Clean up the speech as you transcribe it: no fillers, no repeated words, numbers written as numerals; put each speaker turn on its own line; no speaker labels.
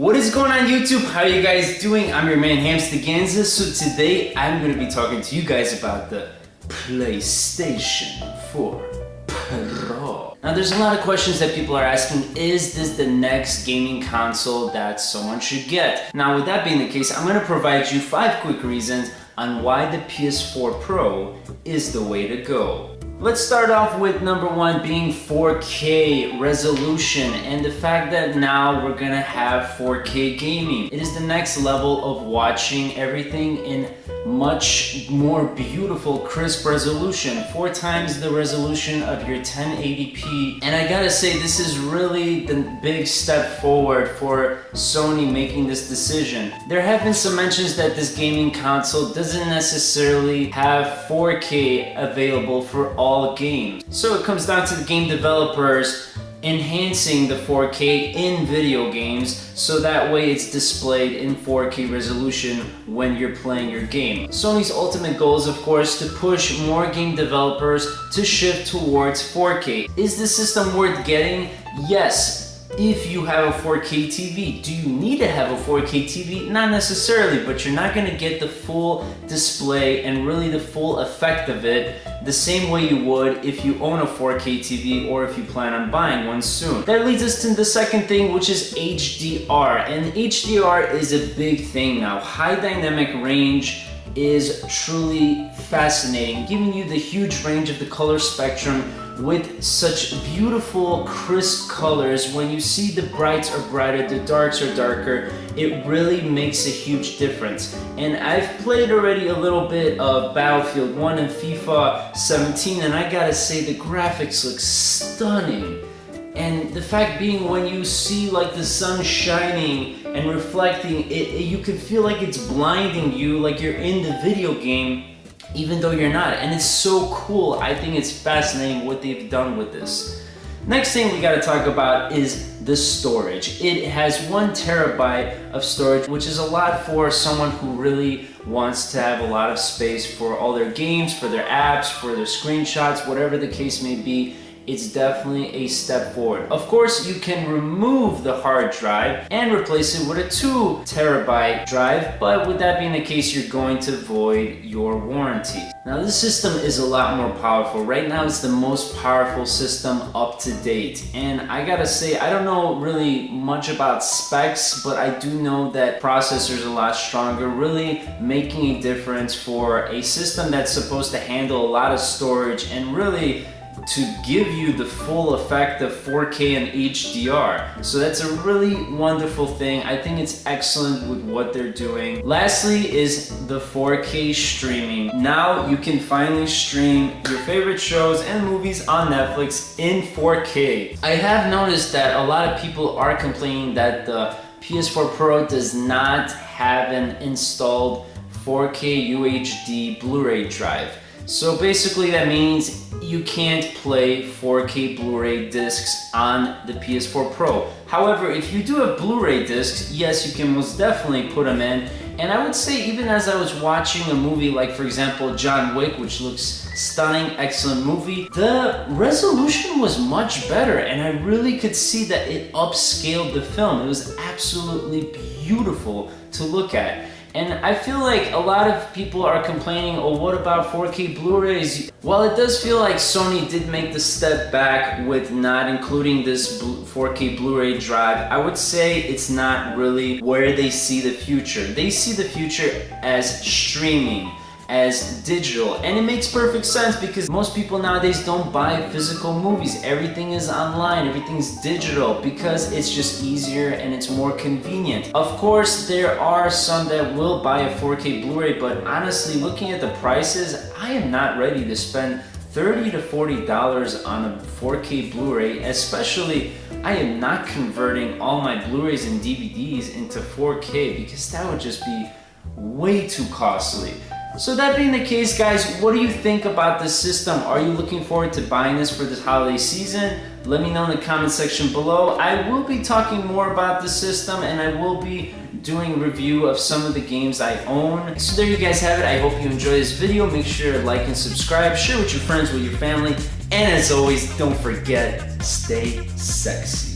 What is going on YouTube? How are you guys doing? I'm your man Hamsterganza. So today I'm going to be talking to you guys about the PlayStation 4 Pro. Now there's a lot of questions that people are asking, is this the next gaming console that someone should get? Now with that being the case, I'm going to provide you 5 quick reasons on why the PS4 Pro is the way to go. Let's start off with number 1 being 4K resolution and the fact that now we're gonna have 4K gaming. It is the next level of watching everything in much more beautiful, crisp resolution, 4 times the resolution of your 1080p. And I gotta say, this is really the big step forward for Sony making this decision. There have been some mentions that this gaming console doesn't necessarily have 4K available for all games. So it comes down to the game developers enhancing the 4K in video games so that way it's displayed in 4K resolution when you're playing your game. Sony's ultimate goal is of course to push more game developers to shift towards 4K. Is the system worth getting? Yes. If you have a 4K TV. Do you need to have a 4K TV? Not necessarily, but you're not going to get the full display and really the full effect of it the same way you would if you own a 4K TV or if you plan on buying one soon. That leads us to the second thing, which is HDR. And HDR is a big thing now. High dynamic range is truly fascinating, giving you the huge range of the color spectrum with such beautiful crisp colors. When you see the brights are brighter, the darks are darker, it really makes a huge difference. And I've played already a little bit of Battlefield 1 and FIFA 17 and I gotta say the graphics look stunning. And the fact being, when you see like the sun shining and reflecting, you can feel like it's blinding you, like you're in the video game even though you're not. And it's so cool. I think it's fascinating what they've done with this. Next thing we gotta talk about is the storage. It has 1 terabyte of storage, which is a lot for someone who really wants to have a lot of space for all their games, for their apps, for their screenshots, whatever the case may be. It's definitely a step forward. Of course, you can remove the hard drive and replace it with a 2 terabyte drive, but with that being the case, you're going to void your warranty. Now, this system is a lot more powerful. Right now, it's the most powerful system up to date. And I gotta say, I don't know really much about specs, but I do know that processor's a lot stronger, really making a difference for a system that's supposed to handle a lot of storage and really to give you the full effect of 4K and HDR. So that's a really wonderful thing. I think it's excellent with what they're doing. Lastly is the 4K streaming. Now you can finally stream your favorite shows and movies on Netflix in 4K. I have noticed that a lot of people are complaining that the PS4 Pro does not have an installed 4K UHD Blu-ray drive. So basically that means you can't play 4K Blu-ray discs on the PS4 Pro. However, if you do have Blu-ray discs, yes, you can most definitely put them in. And I would say, even as I was watching a movie like, for example, John Wick, which looks stunning, excellent movie, the resolution was much better and I really could see that it upscaled the film. It was absolutely beautiful to look at. And I feel like a lot of people are complaining, oh, what about 4K Blu-rays? While it does feel like Sony did make the step back with not including this 4K Blu-ray drive, I would say it's not really where they see the future. They see the future as streaming, as digital, and it makes perfect sense because most people nowadays don't buy physical movies. Everything is online, everything's digital because it's just easier and it's more convenient. Of course, there are some that will buy a 4K Blu-ray, but honestly, looking at the prices, I am not ready to spend $30 to $40 on a 4K Blu-ray, especially I am not converting all my Blu-rays and DVDs into 4K because that would just be way too costly. So that being the case, guys, what do you think about this system? Are you looking forward to buying this for this holiday season? Let me know in the comment section below. I will be talking more about the system and I will be doing a review of some of the games I own. So there you guys have it. I hope you enjoyed this video. Make sure to like and subscribe, share with your friends, with your family, and as always, don't forget, stay sexy.